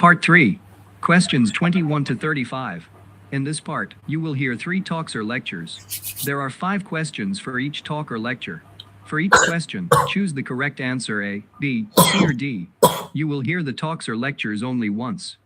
Part 3. Questions 21 to 35. In this part, you will hear 3 talks or lectures. There are 5 questions for each talk or lecture. For each question, choose the correct answer A, B, C, or D. You will hear the talks or lectures only once.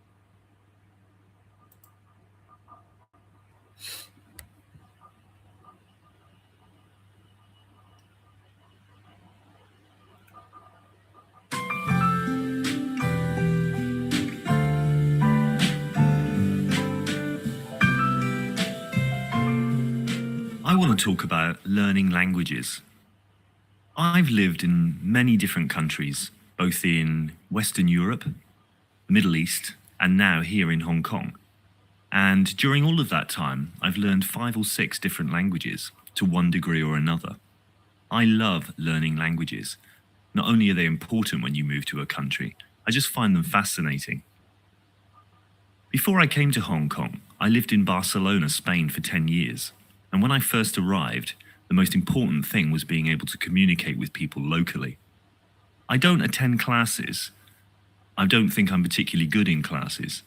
I want to talk about learning languages. I've lived in many different countries, both in Western Europe, the Middle East, and now here in Hong Kong. And during all of that time, I've learned 5 or 6 different languages to one degree or another. I love learning languages. Not only are they important when you move to a country, I just find them fascinating. Before I came to Hong Kong, I lived in Barcelona, Spain for 10 years. And when I first arrived, the most important thing was being able to communicate with people locally. I don't attend classes. I don't think I'm particularly good in classes.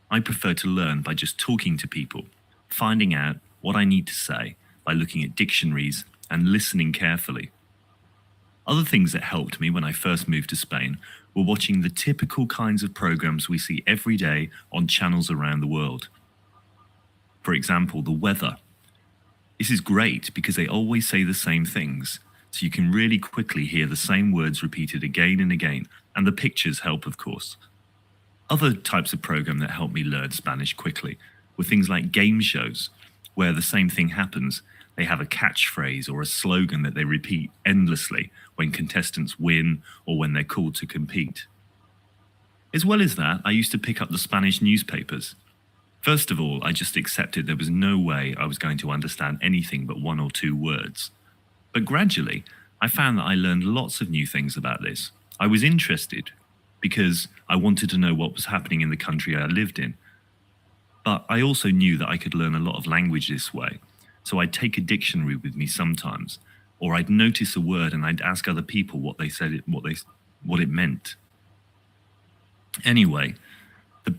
I prefer to learn by just talking to people, finding out what I need to say by looking at dictionaries and listening carefully. Other things that helped me when I first moved to Spain were watching the typical kinds of programs we see every day on channels around the world. For example, the weather. This is great because they always say the same things, so you can really quickly hear the same words repeated again and again, and the pictures help, of course. Other types of program that helped me learn Spanish quickly were things like game shows, where the same thing happens. They have a catchphrase or a slogan that they repeat endlessly when contestants win or when they're called to compete. As well as that, I used to pick up the Spanish newspapers. First of all, I just accepted there was no way I was going to understand anything but 1 or 2 words. But gradually, I found that I learned lots of new things about this. I was interested because I wanted to know what was happening in the country I lived in. But I also knew that I could learn a lot of language this way. So I'd take a dictionary with me sometimes, or I'd notice a word and I'd ask other people what it meant. Anyway,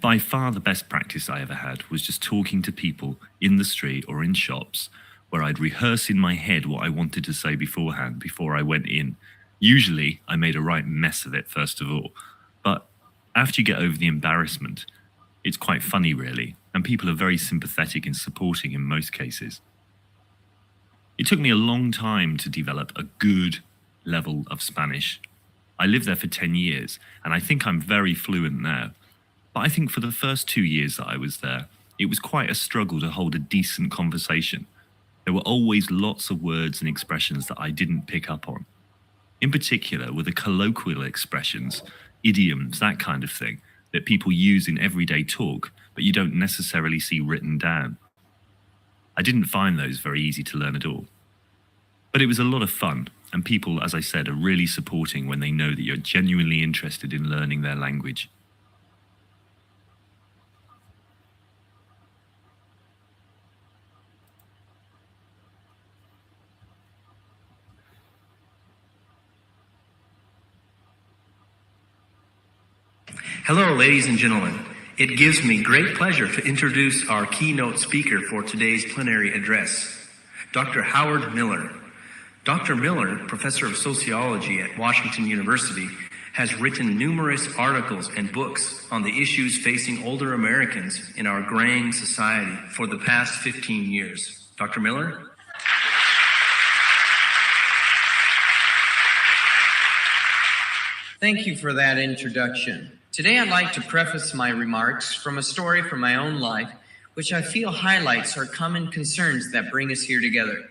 by far the best practice I ever had was just talking to people in the street or in shops where I'd rehearse in my head what I wanted to say beforehand before I went in. Usually, I made a right mess of it first of all, but after you get over the embarrassment, it's quite funny really, and people are very sympathetic and supporting in most cases. It took me a long time to develop a good level of Spanish. I lived there for 10 years, and I think I'm very fluent now. But I think for the first 2 years that I was there, it was quite a struggle to hold a decent conversation. There were always lots of words and expressions that I didn't pick up on. In particular, were the colloquial expressions, idioms, that kind of thing, that people use in everyday talk, but you don't necessarily see written down. I didn't find those very easy to learn at all. But it was a lot of fun, and people, as I said, are really supporting when they know that you're genuinely interested in learning their language. Hello, ladies and gentlemen. It gives me great pleasure to introduce our keynote speaker for today's plenary address, Dr. Howard Miller. Dr. Miller, professor of sociology at Washington University, has written numerous articles and books on the issues facing older Americans in our graying society for the past 15 years. Dr. Miller? Thank you for that introduction. Today I'd like to preface my remarks from a story from my own life, which I feel highlights our common concerns that bring us here together.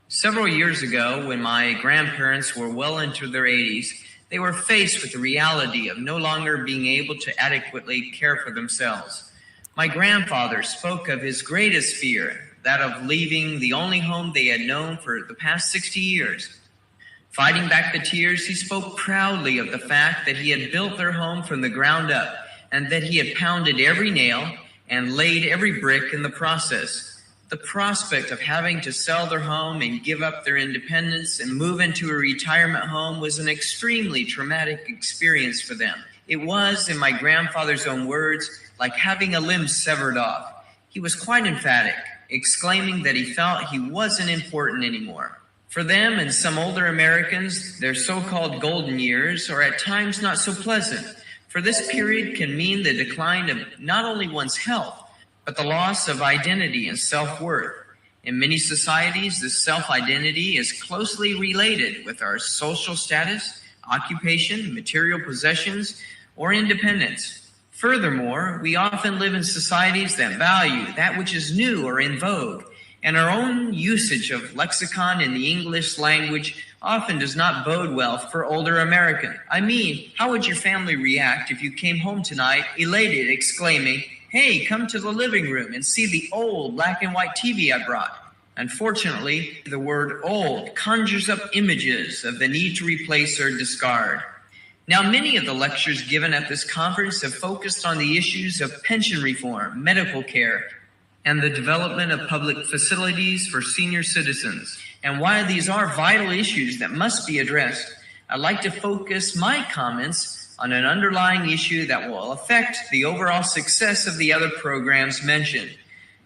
Several years ago, when my grandparents were well into their 80s, they were faced with the reality of no longer being able to adequately care for themselves. My grandfather spoke of his greatest fear, that of leaving the only home they had known for the past 60 years. Fighting back the tears, he spoke proudly of the fact that he had built their home from the ground up and that he had pounded every nail and laid every brick in the process. The prospect of having to sell their home and give up their independence and move into a retirement home was an extremely traumatic experience for them. It was, in my grandfather's own words, like having a limb severed off. He was quite emphatic, exclaiming that he felt he wasn't important anymore. For them and some older Americans, their so-called golden years are at times not so pleasant, for this period can mean the decline of not only one's health, but the loss of identity and self-worth. In many societies, this self-identity is closely related with our social status, occupation, material possessions, or independence. Furthermore, we often live in societies that value that which is new or in vogue, and our own usage of lexicon in the English language often does not bode well for older Americans. I mean, how would your family react if you came home tonight elated, exclaiming, "Hey, come to the living room and see the old black and white TV I brought"? Unfortunately, the word old conjures up images of the need to replace or discard. Now, many of the lectures given at this conference have focused on the issues of pension reform, medical care, and the development of public facilities for senior citizens. And while these are vital issues that must be addressed, I'd like to focus my comments on an underlying issue that will affect the overall success of the other programs mentioned.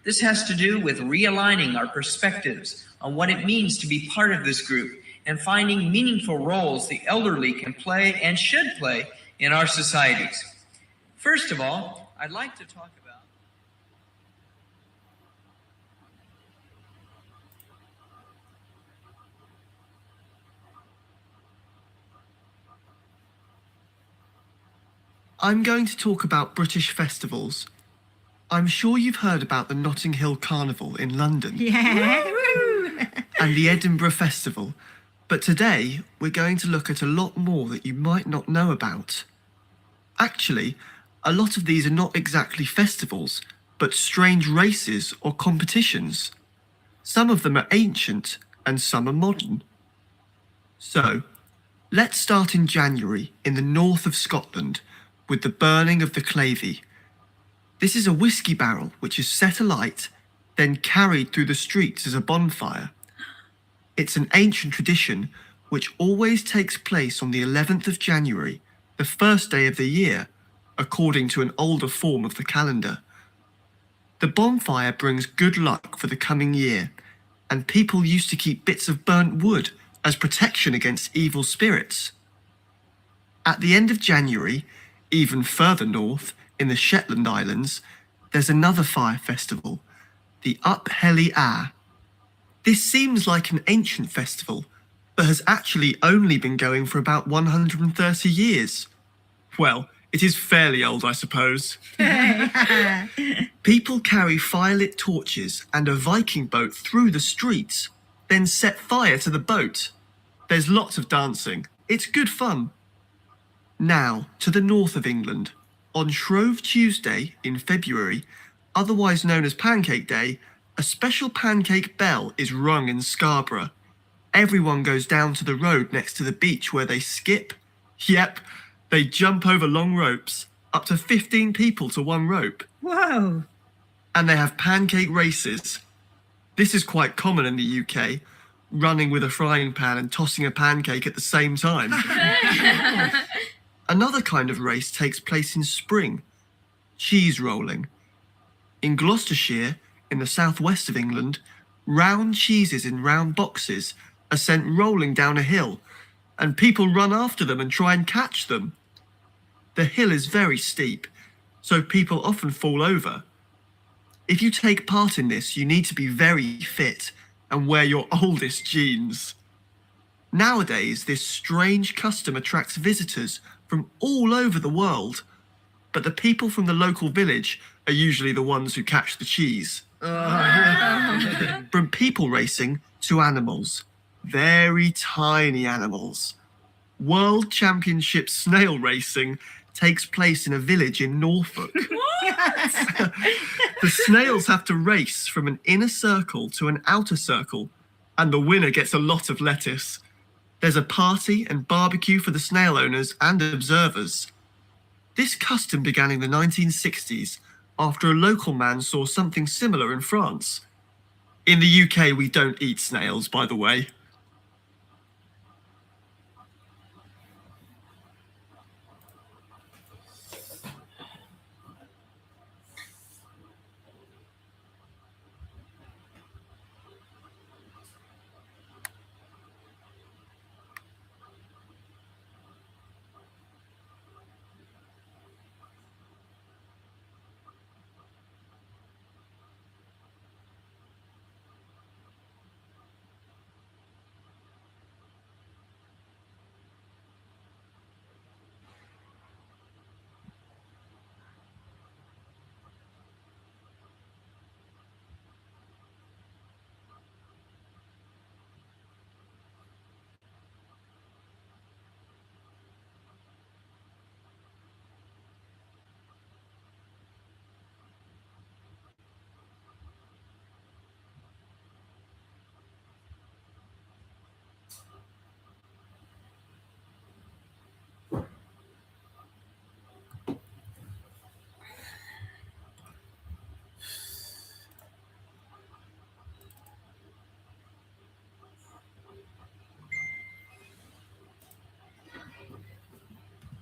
This has to do with realigning our perspectives on what it means to be part of this group and finding meaningful roles the elderly can play and should play in our societies. First of all, I'd like to talk about I'm going to talk about British festivals. I'm sure you've heard about the Notting Hill Carnival in London. Yeah. And the Edinburgh Festival. But today, we're going to look at a lot more that you might not know about. Actually, a lot of these are not exactly festivals, but strange races or competitions. Some of them are ancient and some are modern. So, let's start in January in the north of Scotland with the burning of the Clavey. This is a whiskey barrel which is set alight, then carried through the streets as a bonfire. It's an ancient tradition which always takes place on the 11th of January, the first day of the year, according to an older form of the calendar. The bonfire brings good luck for the coming year, and people used to keep bits of burnt wood as protection against evil spirits. At the end of January, even further north, in the Shetland Islands, there's another fire festival, the Up Helly Ah. This seems like an ancient festival, but has actually only been going for about 130 years. Well, it is fairly old, I suppose. People carry firelit torches and a Viking boat through the streets, then set fire to the boat. There's lots of dancing. It's good fun. Now, to the north of England. On Shrove Tuesday in February, otherwise known as Pancake Day, a special pancake bell is rung in Scarborough. Everyone goes down to the road next to the beach where they skip. Yep, they jump over long ropes, up to 15 people to one rope. Whoa. And they have pancake races. This is quite common in the UK, running with a frying pan and tossing a pancake at the same time. Another kind of race takes place in spring, cheese rolling. In Gloucestershire, in the southwest of England, round cheeses in round boxes are sent rolling down a hill, and people run after them and try and catch them. The hill is very steep, so people often fall over. If you take part in this, you need to be very fit and wear your oldest jeans. Nowadays, this strange custom attracts visitors from all over the world, but the people from the local village are usually the ones who catch the cheese. From people racing to animals, very tiny animals. World Championship snail racing takes place in a village in Norfolk. The snails have to race from an inner circle to an outer circle, and the winner gets a lot of lettuce. There's a party and barbecue for the snail owners and observers. This custom began in the 1960s after a local man saw something similar in France. In the UK, we don't eat snails, by the way.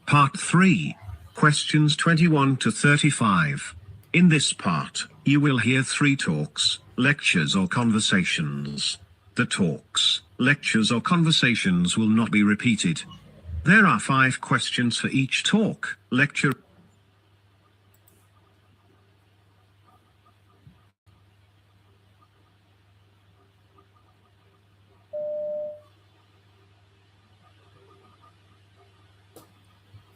Part 3. Questions 21 to 35. In this part, you will hear 3 talks, lectures or conversations. The talks, lectures or conversations will not be repeated. There are 5 questions for each talk, lecture.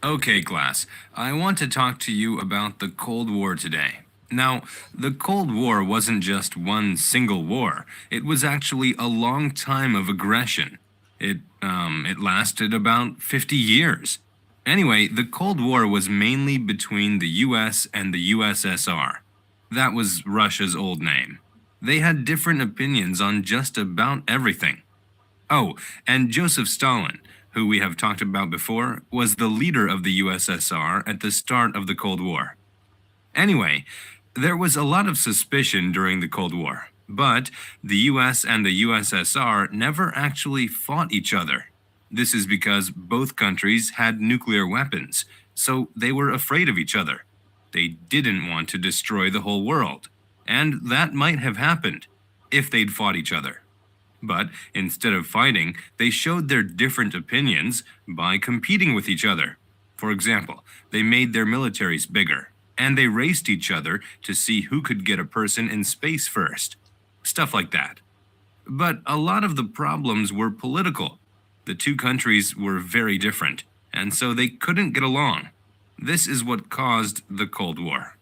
Okay, class, I want to talk to you about the Cold War today. Now, the Cold War wasn't just one single war. It was actually a long time of aggression. It lasted about 50 years. Anyway, the Cold War was mainly between the US and the USSR. That was Russia's old name. They had different opinions on just about everything. Oh, and Joseph Stalin, who we have talked about before, was the leader of the USSR at the start of the Cold War. Anyway, there was a lot of suspicion during the Cold War, but the US and the USSR never actually fought each other. This is because both countries had nuclear weapons, so they were afraid of each other. They didn't want to destroy the whole world, and that might have happened if they'd fought each other. But instead of fighting, they showed their different opinions by competing with each other. For example, they made their militaries bigger, and they raced each other to see who could get a person in space first. Stuff like that. But a lot of the problems were political. The two countries were very different, and so they couldn't get along. This is what caused the Cold War.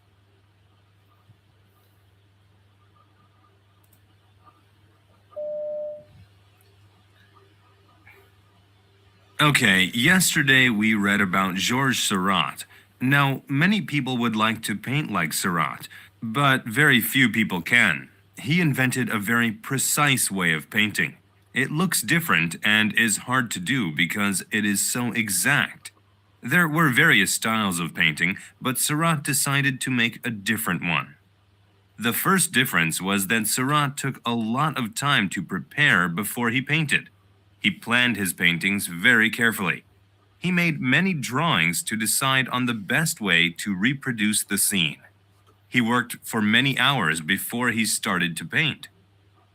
Okay, yesterday we read about Georges Seurat. Now, many people would like to paint like Seurat, but very few people can. He invented a very precise way of painting. It looks different and is hard to do because it is so exact. There were various styles of painting, but Seurat decided to make a different one. The first difference was that Seurat took a lot of time to prepare before he painted. He planned his paintings very carefully. He made many drawings to decide on the best way to reproduce the scene. He worked for many hours before he started to paint.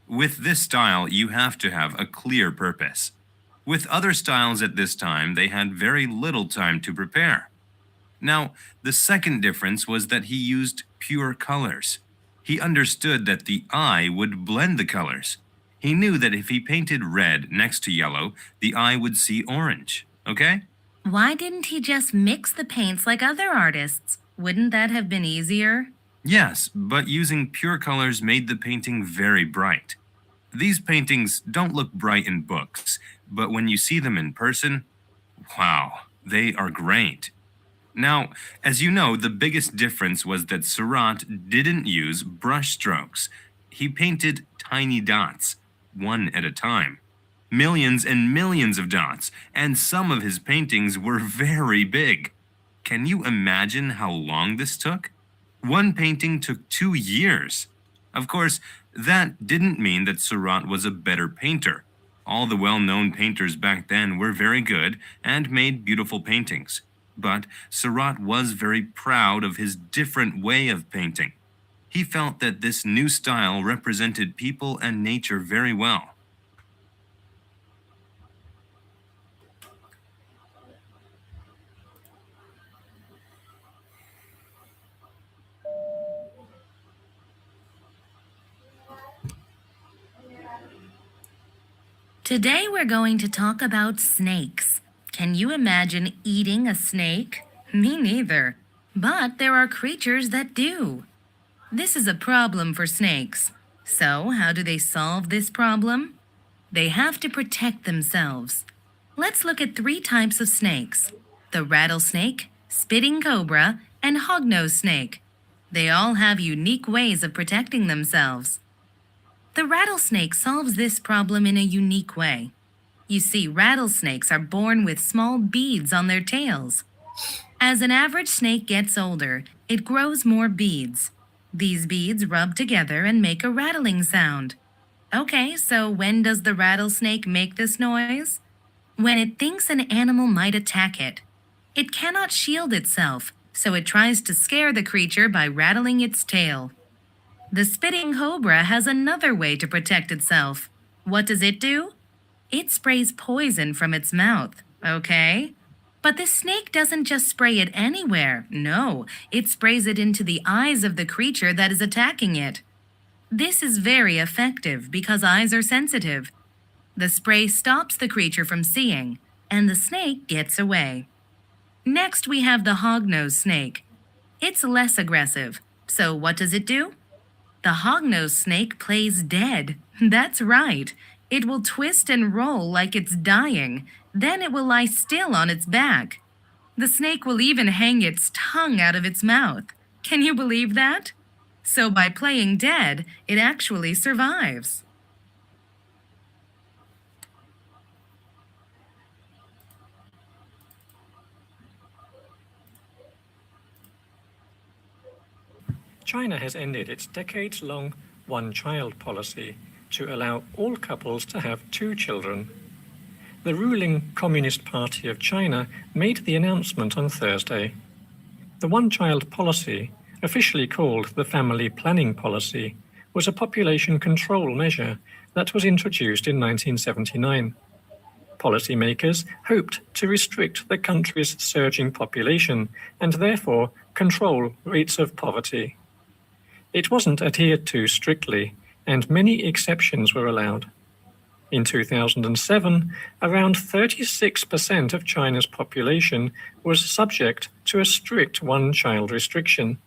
With this style, you have to have a clear purpose. With other styles at this time, they had very little time to prepare. Now, the second difference was that he used pure colors. He understood that the eye would blend the colors. He knew that if he painted red next to yellow, the eye would see orange, okay? Why didn't he just mix the paints like other artists? Wouldn't that have been easier? Yes, but using pure colors made the painting very bright. These paintings don't look bright in books, but when you see them in person, wow, they are great. Now, as you know, the biggest difference was that Seurat didn't use brush strokes. He painted tiny dots, one at a time. Millions and millions of dots, and some of his paintings were very big. Can you imagine how long this took? One painting took 2 years. Of course, that didn't mean that Seurat was a better painter. All the well-known painters back then were very good and made beautiful paintings. But Seurat was very proud of his different way of painting. He felt that this new style represented people and nature very well. Today we're going to talk about snakes. Can you imagine eating a snake? Me neither. But there are creatures that do. This is a problem for snakes. So, how do they solve this problem? They have to protect themselves. Let's look at 3 types of snakes: the rattlesnake, spitting cobra, and hognose snake. They all have unique ways of protecting themselves. The rattlesnake solves this problem in a unique way. You see, rattlesnakes are born with small beads on their tails. As an average snake gets older, it grows more beads. These beads rub together and make a rattling sound. Okay, so when does the rattlesnake make this noise? When it thinks an animal might attack it. It cannot shield itself, so it tries to scare the creature by rattling its tail. The spitting cobra has another way to protect itself. What does it do? It sprays poison from its mouth, okay? But the snake doesn't just spray it anywhere. No, it sprays it into the eyes of the creature that is attacking it. This is very effective because eyes are sensitive. The spray stops the creature from seeing, and the snake gets away. Next, we have the hognose snake. It's less aggressive. So what does it do? The hognose snake plays dead. That's right. It will twist and roll like it's dying. Then it will lie still on its back. The snake will even hang its tongue out of its mouth. Can you believe that? So by playing dead, it actually survives. China has ended its decades-long one-child policy to allow all couples to have 2 children. The ruling Communist Party of China made the announcement on Thursday. The one-child policy, officially called the Family Planning Policy, was a population control measure that was introduced in 1979. Policymakers hoped to restrict the country's surging population and therefore control rates of poverty. It wasn't adhered to strictly, and many exceptions were allowed. In 2007, around 36% of China's population was subject to a strict one-child restriction.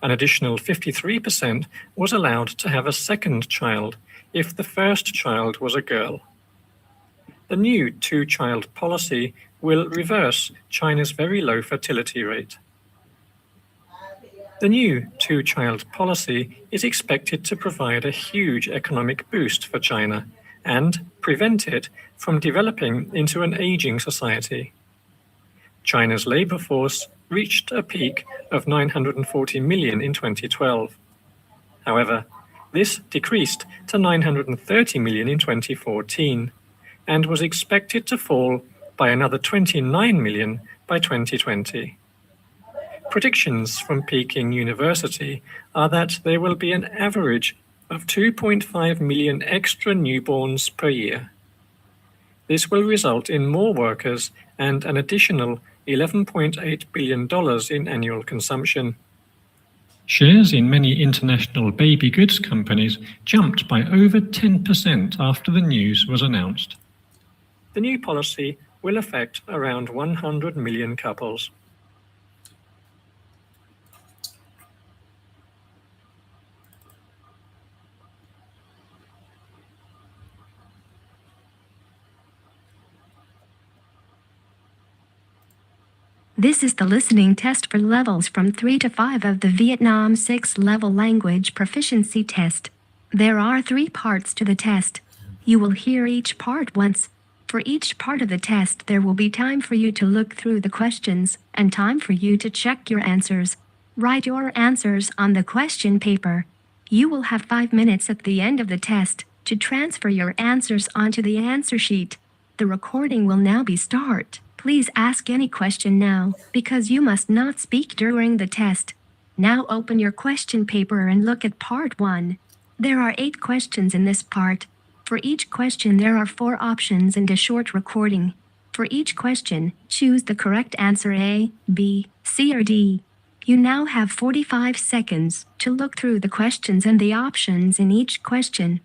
An additional 53% was allowed to have a second child if the first child was a girl. The new 2-child policy will reverse China's very low fertility rate. The new 2-child policy is expected to provide a huge economic boost for China and prevent it from developing into an aging society. China's labor force reached a peak of 940 million in 2012. However, this decreased to 930 million in 2014 and was expected to fall by another 29 million by 2020. Predictions from Peking University are that there will be an average of 2.5 million extra newborns per year. This will result in more workers and an additional $11.8 billion in annual consumption. Shares in many international baby goods companies jumped by over 10% after the news was announced. The new policy will affect around 100 million couples. This is the listening test for levels from 3 to 5 of the Vietnam 6-level language proficiency test. There are 3 parts to the test. You will hear each part once. For each part of the test, there will be time for you to look through the questions and time for you to check your answers. Write your answers on the question paper. You will have 5 minutes at the end of the test to transfer your answers onto the answer sheet. The recording will now be start. Please ask any question now, because you must not speak during the test. Now open your question paper and look at part 1. There are 8 questions in this part. For each question there are 4 options and a short recording. For each question, choose the correct answer A, B, C or D. You now have 45 seconds to look through the questions and the options in each question.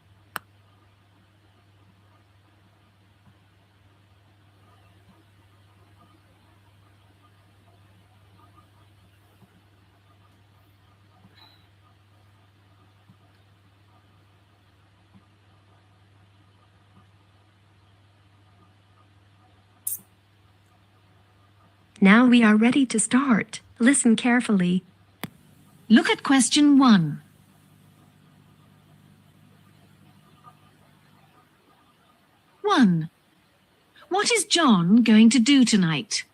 Now we are ready to start. Listen carefully. Look at question 1. What is John going to do tonight?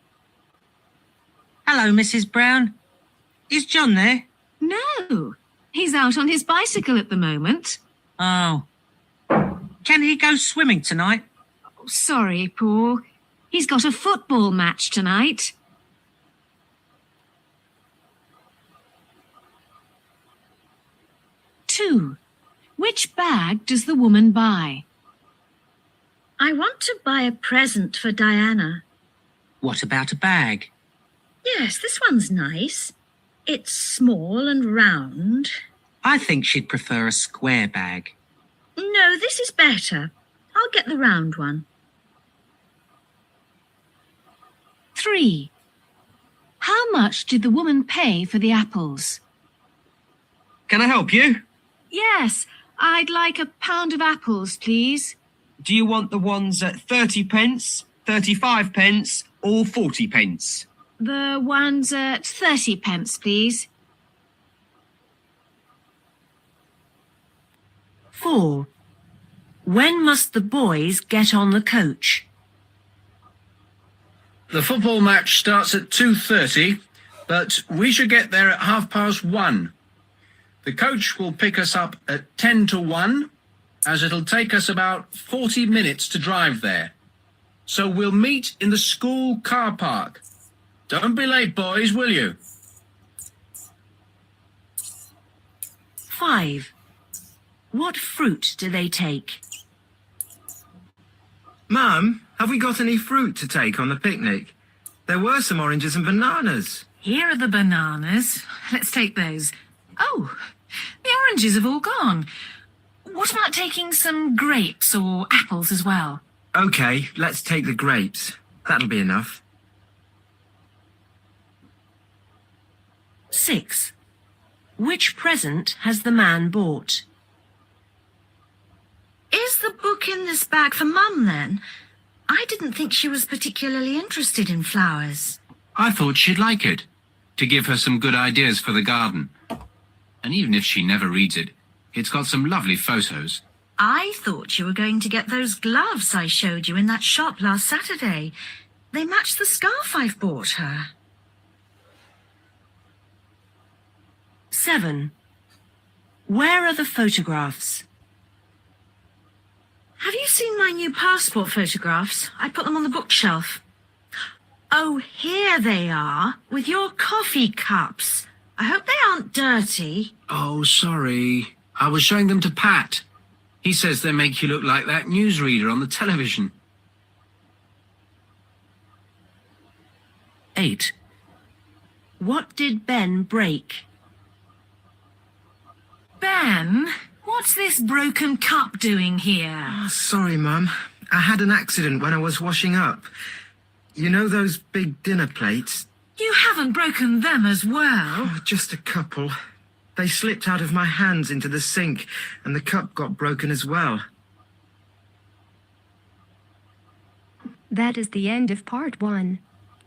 Hello, Mrs. Brown. Is John there? No, he's out on his bicycle at the moment. Oh. Can he go swimming tonight? Sorry, Paul. He's got a football match tonight. Two. Which bag does the woman buy? I want to buy a present for Diana. What about a bag? Yes, this one's nice. It's small and round. I think she'd prefer a square bag. No, this is better. I'll get the round one. 3. How much did the woman pay for the apples? Can I help you? Yes, I'd like a pound of apples, please. Do you want the ones at 30 pence, 35 pence, or 40 pence? The ones at 30 pence, please. 4. When must the boys get on the coach? The football match starts at 2:30, but we should get there at 1:30. The coach will pick us up at 10 to 1, as it'll take us about 40 minutes to drive there. So we'll meet in the school car park. Don't be late, boys, will you? 5. What fruit do they take? Mum, have we got any fruit to take on the picnic? There were some oranges and bananas. Here are the bananas. Let's take those. Oh, the oranges have all gone. What about taking some grapes or apples as well? Okay, let's take the grapes. That'll be enough. 6. Which present has the man bought? Is the book in this bag for Mum, then? I didn't think she was particularly interested in flowers. I thought she'd like it, to give her some good ideas for the garden. And even if she never reads it, it's got some lovely photos. I thought you were going to get those gloves I showed you in that shop last Saturday. They match the scarf I've bought her. 7. Where are the photographs? Have you seen my new passport photographs? I put them on the bookshelf. Oh, here they are, with your coffee cups. I hope they aren't dirty. Oh, sorry. I was showing them to Pat. He says they make you look like that newsreader on the television. 8. What did Ben break? Ben, what's this broken cup doing here? Oh, sorry, Mum. I had an accident when I was washing up. You know those big dinner plates? You haven't broken them as well. Oh, just a couple. They slipped out of my hands into the sink, and the cup got broken as well. That is the end of part 1.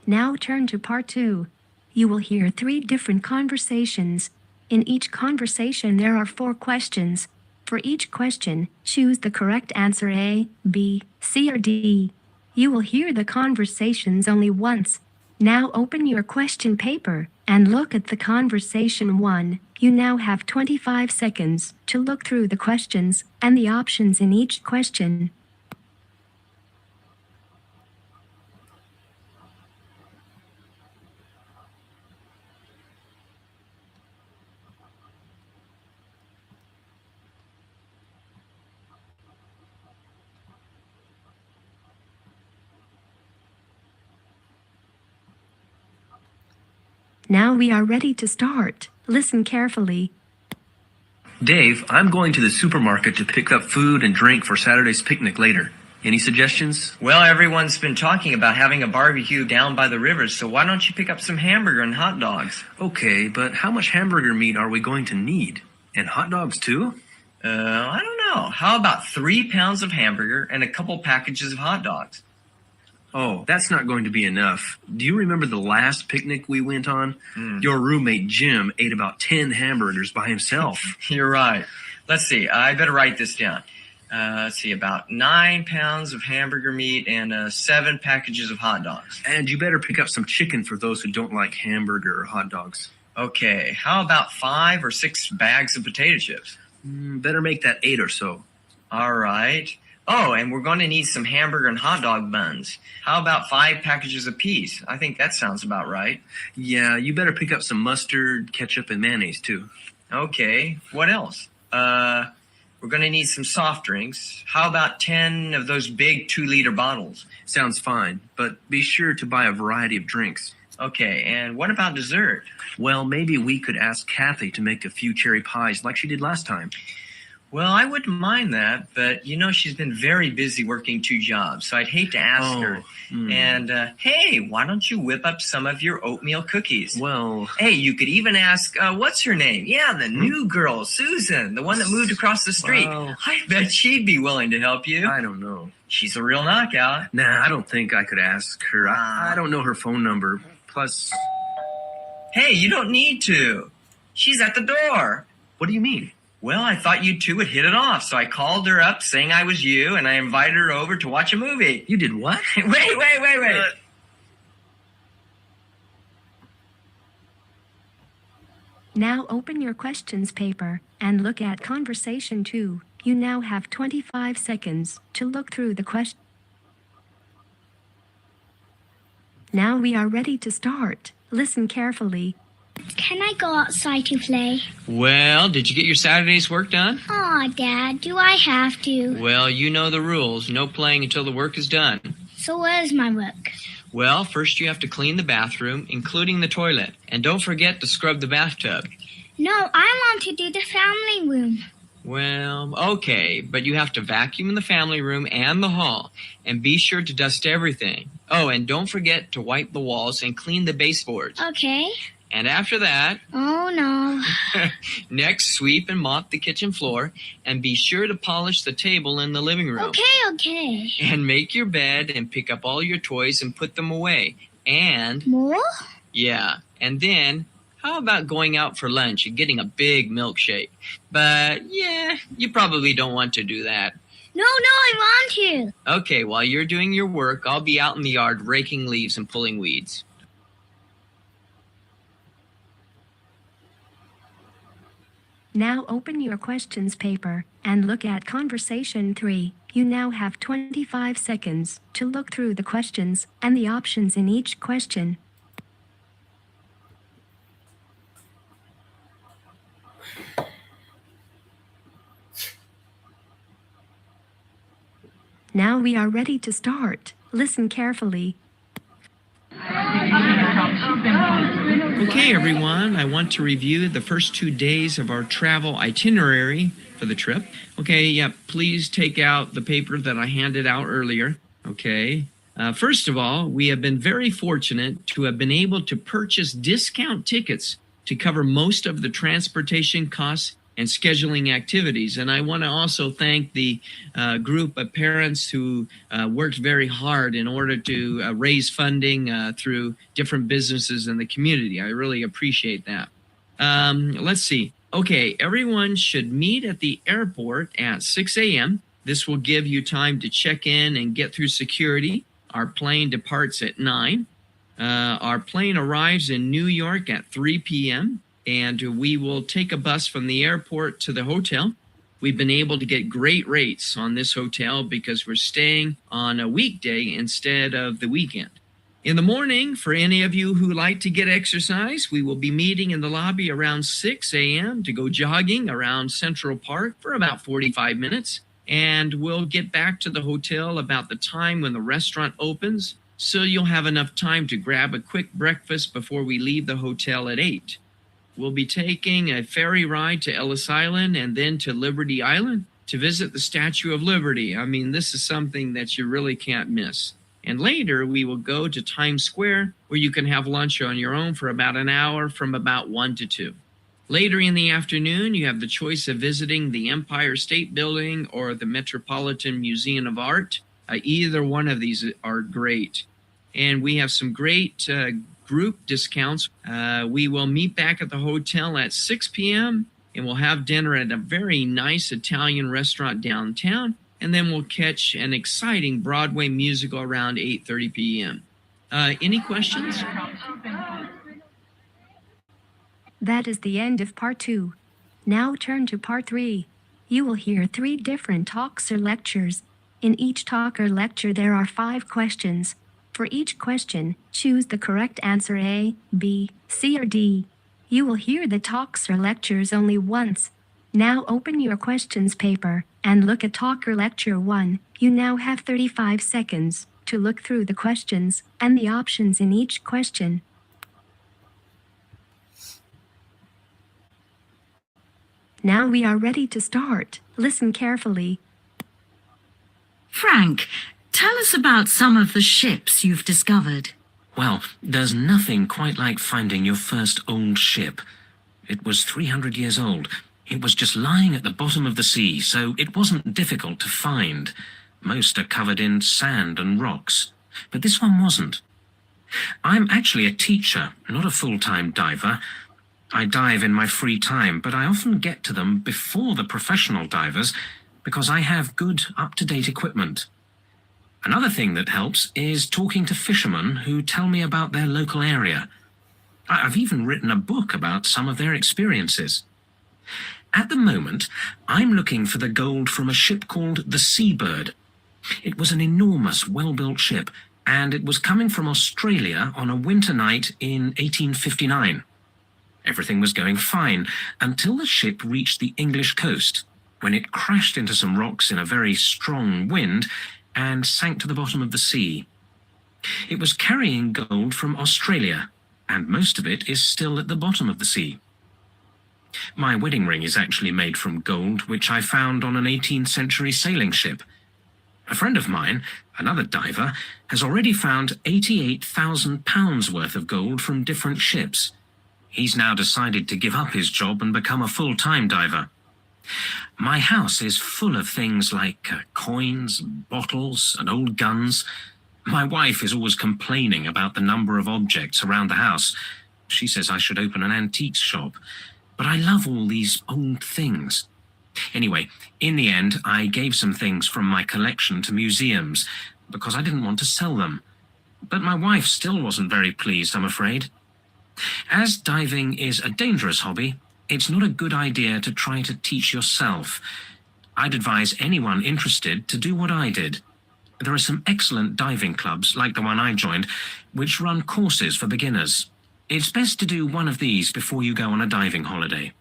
Now turn to part 2. You will hear 3 different conversations. In each conversation there are 4 questions. For each question, choose the correct answer A, B, C, or D. You will hear the conversations only once. Now open your question paper and look at the conversation 1. You now have 25 seconds to look through the questions and the options in each question. Now we are ready to start. Listen carefully. Dave, I'm going to the supermarket to pick up food and drink for Saturday's picnic later. Any suggestions? Well, everyone's been talking about having a barbecue down by the river, so why don't you pick up some hamburger and hot dogs? Okay, but how much hamburger meat are we going to need? And hot dogs too? I don't know. How about 3 pounds of hamburger and a couple packages of hot dogs? Oh, that's not going to be enough. Do you remember the last picnic we went on? Your roommate Jim ate about 10 hamburgers by himself. You're right. Let's see. I better write this down. Let's see. About 9 pounds of hamburger meat and 7 packages of hot dogs. And you better pick up some chicken for those who don't like hamburger or hot dogs. Okay. How about 5 or 6 bags of potato chips? Better make that 8 or so. All right. Oh, and we're going to need some hamburger and hot dog buns. How about 5 packages apiece? I think that sounds about right. Yeah, you better pick up some mustard, ketchup, and mayonnaise, too. Okay, what else? We're going to need some soft drinks. How about 10 of those big 2-liter bottles? Sounds fine, but be sure to buy a variety of drinks. Okay, and what about dessert? Well, maybe we could ask Kathy to make a few cherry pies like she did last time. Well, I wouldn't mind that, but she's been very busy working 2 jobs, so I'd hate to ask her. And, hey, why don't you whip up some of your oatmeal cookies? Well... Hey, you could even ask, what's her name? Yeah, the new girl, Susan, the one that moved across the street. Well, I bet she'd be willing to help you. I don't know. She's a real knockout. Nah, I don't think I could ask her. I don't know her phone number. Plus... Hey, you don't need to. She's at the door. What do you mean? Well, I thought you two would hit it off, so I called her up saying I was you, and I invited her over to watch a movie. You did what? Wait. Now open your questions paper and look at conversation 2. You now have 25 seconds to look through the question. Now we are ready to start. Listen carefully. Can I go outside to play? Well, did you get your Saturday's work done? Aw, Dad, do I have to? Well, you know the rules. No playing until the work is done. So what is my work? Well, first you have to clean the bathroom, including the toilet. And don't forget to scrub the bathtub. No, I want to do the family room. Well, okay, but you have to vacuum in the family room and the hall. And be sure to dust everything. Oh, and don't forget to wipe the walls and clean the baseboards. Okay. And after that... Oh, no. Next, sweep and mop the kitchen floor. And be sure to polish the table in the living room. Okay. And make your bed and pick up all your toys and put them away. And... More? Yeah. And then... How about going out for lunch and getting a big milkshake? But, yeah, you probably don't want to do that. No, I want to. Okay, while you're doing your work, I'll be out in the yard raking leaves and pulling weeds. Now open your questions paper and look at conversation 3. You now have 25 seconds to look through the questions and the options in each question. Now we are ready to start. Listen carefully. Okay, everyone, I want to review the first 2 days of our travel itinerary for the trip. Okay, yeah, please take out the paper that I handed out earlier. Okay. First of all, we have been very fortunate to have been able to purchase discount tickets to cover most of the transportation costs and scheduling activities. And I want to also thank the group of parents who worked very hard in order to raise funding through different businesses in the community. I really appreciate that. Let's see. Okay, everyone should meet at the airport at 6 a.m. This will give you time to check in and get through security. Our plane departs at 9. Our plane arrives in New York at 3 p.m. and we will take a bus from the airport to the hotel. We've been able to get great rates on this hotel because we're staying on a weekday instead of the weekend. In the morning, for any of you who like to get exercise, we will be meeting in the lobby around 6 a.m. to go jogging around Central Park for about 45 minutes. And we'll get back to the hotel about the time when the restaurant opens, so you'll have enough time to grab a quick breakfast before we leave the hotel at 8. We'll be taking a ferry ride to Ellis Island and then to Liberty Island to visit the Statue of Liberty. I mean, this is something that you really can't miss. And later, we will go to Times Square, where you can have lunch on your own for about an hour from about 1 to 2. Later in the afternoon, you have the choice of visiting the Empire State Building or the Metropolitan Museum of Art. Either one of these are great. And we have some great group discounts. We will meet back at the hotel at 6 p.m. and we'll have dinner at a very nice Italian restaurant downtown. And then we'll catch an exciting Broadway musical around 8:30 p.m. Any questions? That is the end of part 2. Now turn to part 3. You will hear 3 different talks or lectures. In each talk or lecture, there are 5 questions. For each question, choose the correct answer A, B, C, or D. You will hear the talks or lectures only once. Now open your questions paper and look at talk or lecture 1. You now have 35 seconds to look through the questions and the options in each question. Now we are ready to start. Listen carefully. Frank, tell us about some of the ships you've discovered. Well, there's nothing quite like finding your first old ship. It was 300 years old. It was just lying at the bottom of the sea, so it wasn't difficult to find. Most are covered in sand and rocks, but this one wasn't. I'm actually a teacher, not a full-time diver. I dive in my free time, but I often get to them before the professional divers because I have good, up-to-date equipment. Another thing that helps is talking to fishermen who tell me about their local area. I've even written a book about some of their experiences. At the moment, I'm looking for the gold from a ship called the Seabird. It was an enormous, well-built ship, and it was coming from Australia on a winter night in 1859. Everything was going fine until the ship reached the English coast, when it crashed into some rocks in a very strong wind and sank to the bottom of the sea. It was carrying gold from Australia, and most of it is still at the bottom of the sea. My wedding ring is actually made from gold, which I found on an 18th century sailing ship. A friend of mine, another diver, has already found £88,000 worth of gold from different ships. He's now decided to give up his job and become a full-time diver. My house is full of things like coins, bottles, and old guns. My wife is always complaining about the number of objects around the house. She says I should open an antiques shop. But I love all these old things. Anyway, in the end, I gave some things from my collection to museums because I didn't want to sell them. But my wife still wasn't very pleased, I'm afraid. As diving is a dangerous hobby, it's not a good idea to try to teach yourself. I'd advise anyone interested to do what I did. There are some excellent diving clubs, like the one I joined, which run courses for beginners. It's best to do one of these before you go on a diving holiday.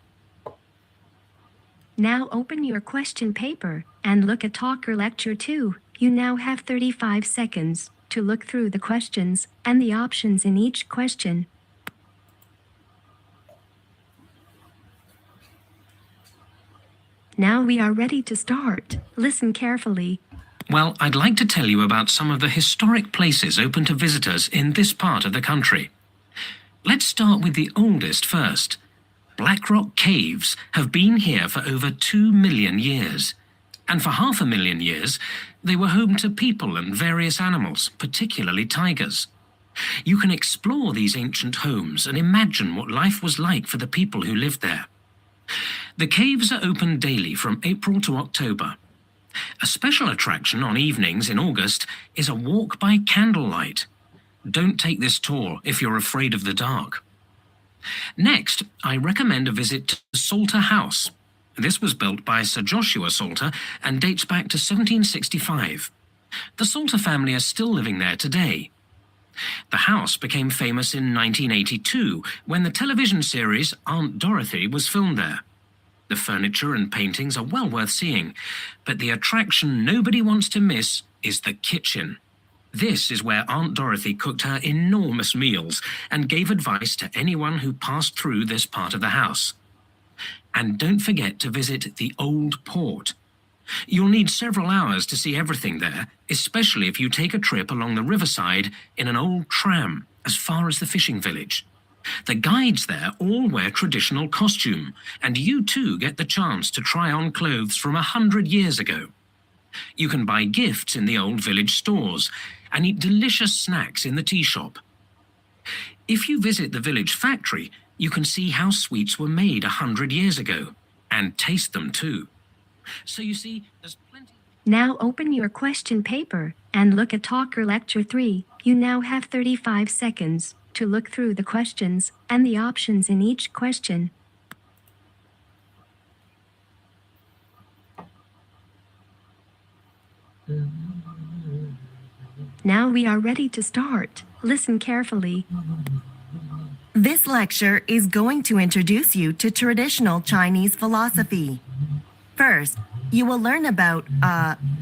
Now open your question paper and look at talk or lecture 2. You now have 35 seconds to look through the questions and the options in each question. Now we are ready to start. Listen carefully. Well, I'd like to tell you about some of the historic places open to visitors in this part of the country. Let's start with the oldest first. Black Rock Caves have been here for over 2 million years. And for 500,000 years, they were home to people and various animals, particularly tigers. You can explore these ancient homes and imagine what life was like for the people who lived there. The caves are open daily from April to October. A special attraction on evenings in August is a walk by candlelight. Don't take this tour if you're afraid of the dark. Next, I recommend a visit to Salter House. This was built by Sir Joshua Salter and dates back to 1765. The Salter family are still living there today. The house became famous in 1982 when the television series Aunt Dorothy was filmed there. The furniture and paintings are well worth seeing, but the attraction nobody wants to miss is the kitchen. This is where Aunt Dorothy cooked her enormous meals and gave advice to anyone who passed through this part of the house. And don't forget to visit the Old Port. You'll need several hours to see everything there, especially if you take a trip along the riverside in an old tram as far as the fishing village. The guides there all wear traditional costume, and you too get the chance to try on clothes from 100 years ago. You can buy gifts in the old village stores and eat delicious snacks in the tea shop. If you visit the village factory, you can see how sweets were made 100 years ago, and taste them too. So you see, there's plenty. Now open your question paper and look at talk or lecture 3. You now have 35 seconds to look through the questions and the options in each question. Now we are ready to start. Listen carefully. This lecture is going to introduce you to traditional Chinese philosophy. First, you will learn about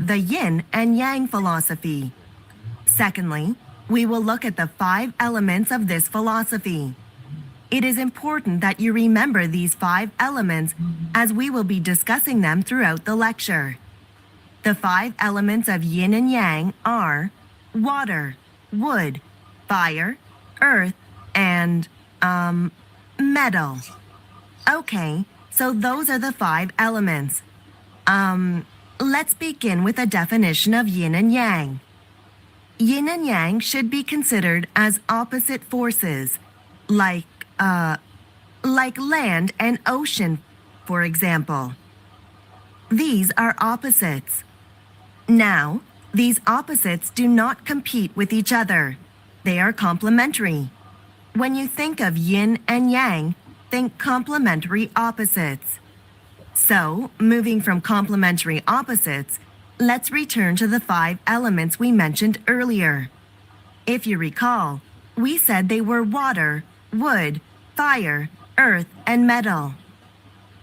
the yin and yang philosophy. Secondly, we will look at the 5 elements of this philosophy. It is important that you remember these 5 elements as we will be discussing them throughout the lecture. The 5 elements of yin and yang are water, wood, fire, earth, and, metal. Okay, so those are the 5 elements. Let's begin with a definition of yin and yang. Yin and yang should be considered as opposite forces, like land and ocean, for example. These are opposites. Now, these opposites do not compete with each other. They are complementary. When you think of yin and yang, think complementary opposites. So, moving from complementary opposites, let's return to the 5 elements we mentioned earlier. If you recall, we said they were water, wood, fire, earth, and metal.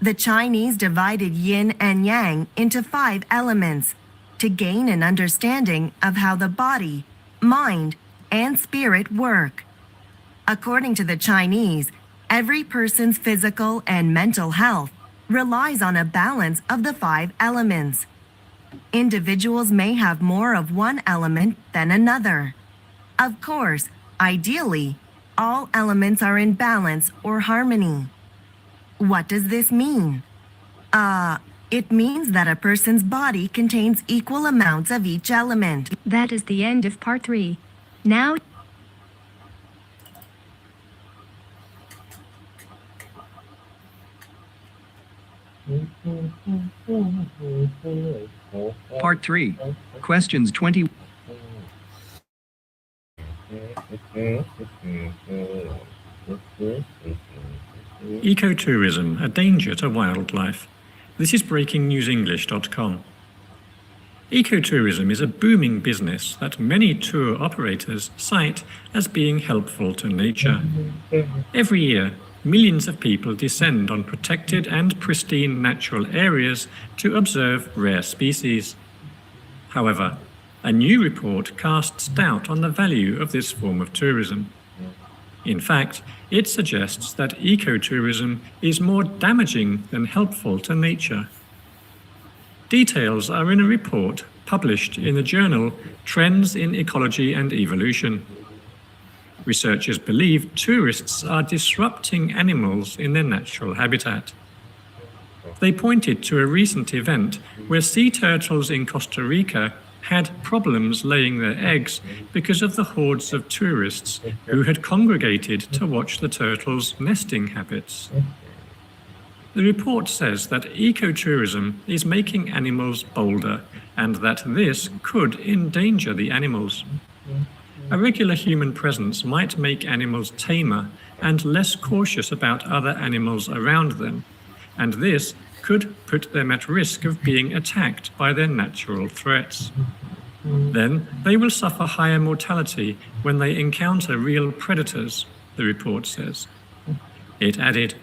The Chinese divided yin and yang into 5 elements to gain an understanding of how the body, mind, and spirit work. According to the Chinese, every person's physical and mental health relies on a balance of the 5 elements. Individuals may have more of one element than another. Of course, ideally, all elements are in balance or harmony. What does this mean? It means that a person's body contains equal amounts of each element. That is the end of part 3. Now, Part 3. Questions 20. Ecotourism, a danger to wildlife. This is breakingnewsenglish.com. Ecotourism is a booming business that many tour operators cite as being helpful to nature. Every year, millions of people descend on protected and pristine natural areas to observe rare species. However, a new report casts doubt on the value of this form of tourism. In fact, it suggests that ecotourism is more damaging than helpful to nature. Details are in a report published in the journal Trends in Ecology and Evolution. Researchers believe tourists are disrupting animals in their natural habitat. They pointed to a recent event where sea turtles in Costa Rica had problems laying their eggs because of the hordes of tourists who had congregated to watch the turtles' nesting habits. The report says that ecotourism is making animals bolder and that this could endanger the animals. A regular human presence might make animals tamer and less cautious about other animals around them, and this could put them at risk of being attacked by their natural threats. Then they will suffer higher mortality when they encounter real predators, the report says. It added,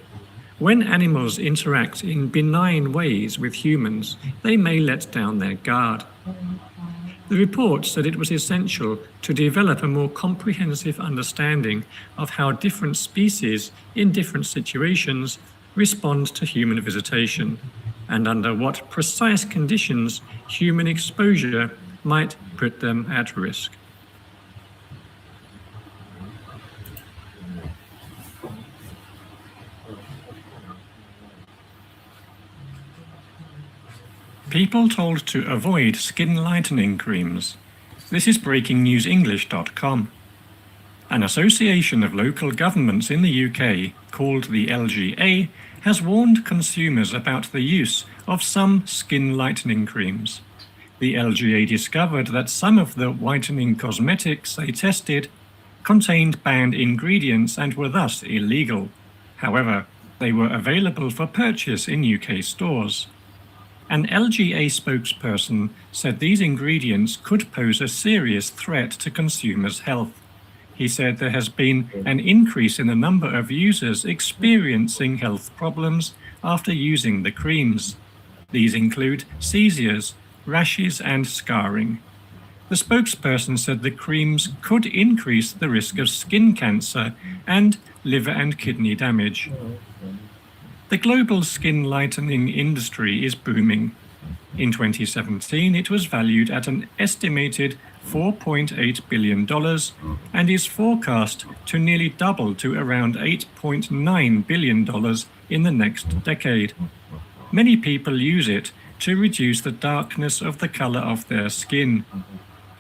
when animals interact in benign ways with humans, they may let down their guard. The report said it was essential to develop a more comprehensive understanding of how different species in different situations respond to human visitation, and under what precise conditions human exposure might put them at risk. People told to avoid skin lightening creams. This is breakingnewsenglish.com. An association of local governments in the UK, called the LGA, has warned consumers about the use of some skin lightening creams. The LGA discovered that some of the whitening cosmetics they tested contained banned ingredients and were thus illegal. However, they were available for purchase in UK stores. An LGA spokesperson said these ingredients could pose a serious threat to consumers' health. He said there has been an increase in the number of users experiencing health problems after using the creams. These include seizures, rashes, and scarring. The spokesperson said the creams could increase the risk of skin cancer and liver and kidney damage. The global skin lightening industry is booming. In 2017, it was valued at an estimated $4.8 billion and is forecast to nearly double to around $8.9 billion in the next decade. Many people use it to reduce the darkness of the color of their skin.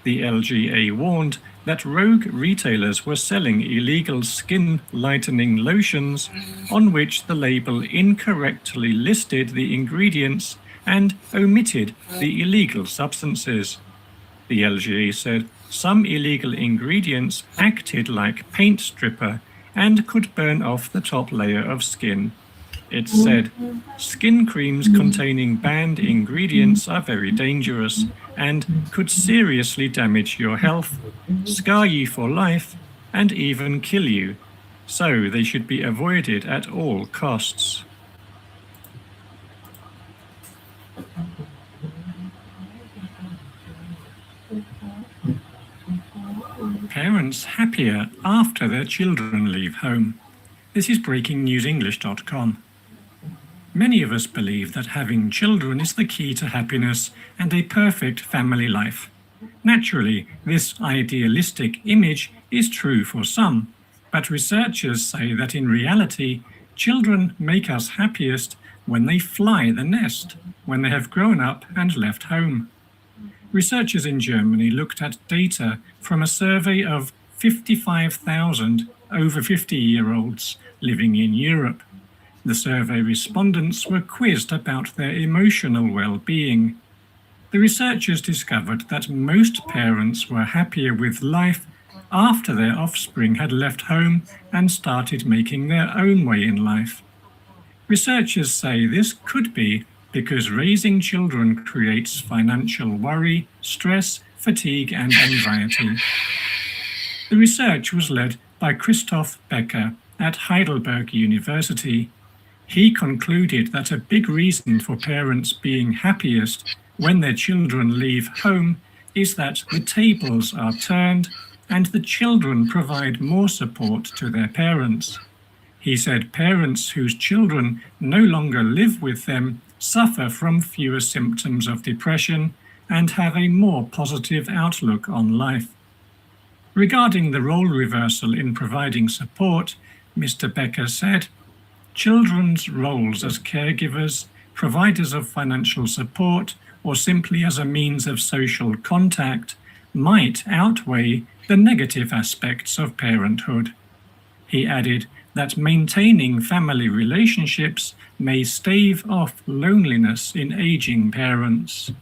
The LGA warned that rogue retailers were selling illegal skin lightening lotions on which the label incorrectly listed the ingredients and omitted the illegal substances. The LGA said some illegal ingredients acted like paint stripper and could burn off the top layer of skin. It said, skin creams containing banned ingredients are very dangerous and could seriously damage your health, scar you for life, and even kill you. So they should be avoided at all costs. Parents happier after their children leave home. This is breakingnewsenglish.com. Many of us believe that having children is the key to happiness and a perfect family life. Naturally, this idealistic image is true for some, but researchers say that in reality, children make us happiest when they fly the nest, when they have grown up and left home. Researchers in Germany looked at data from a survey of 55,000 over 50-year-olds living in Europe. The survey respondents were quizzed about their emotional well-being. The researchers discovered that most parents were happier with life after their offspring had left home and started making their own way in life. Researchers say this could be because raising children creates financial worry, stress, fatigue, and anxiety. The research was led by Christoph Becker at Heidelberg University. He concluded that a big reason for parents being happiest when their children leave home is that the tables are turned and the children provide more support to their parents. He said parents whose children no longer live with them suffer from fewer symptoms of depression and have a more positive outlook on life. Regarding the role reversal in providing support, Mr. Becker said, children's roles as caregivers, providers of financial support, or simply as a means of social contact might outweigh the negative aspects of parenthood. He added that maintaining family relationships may stave off loneliness in aging parents.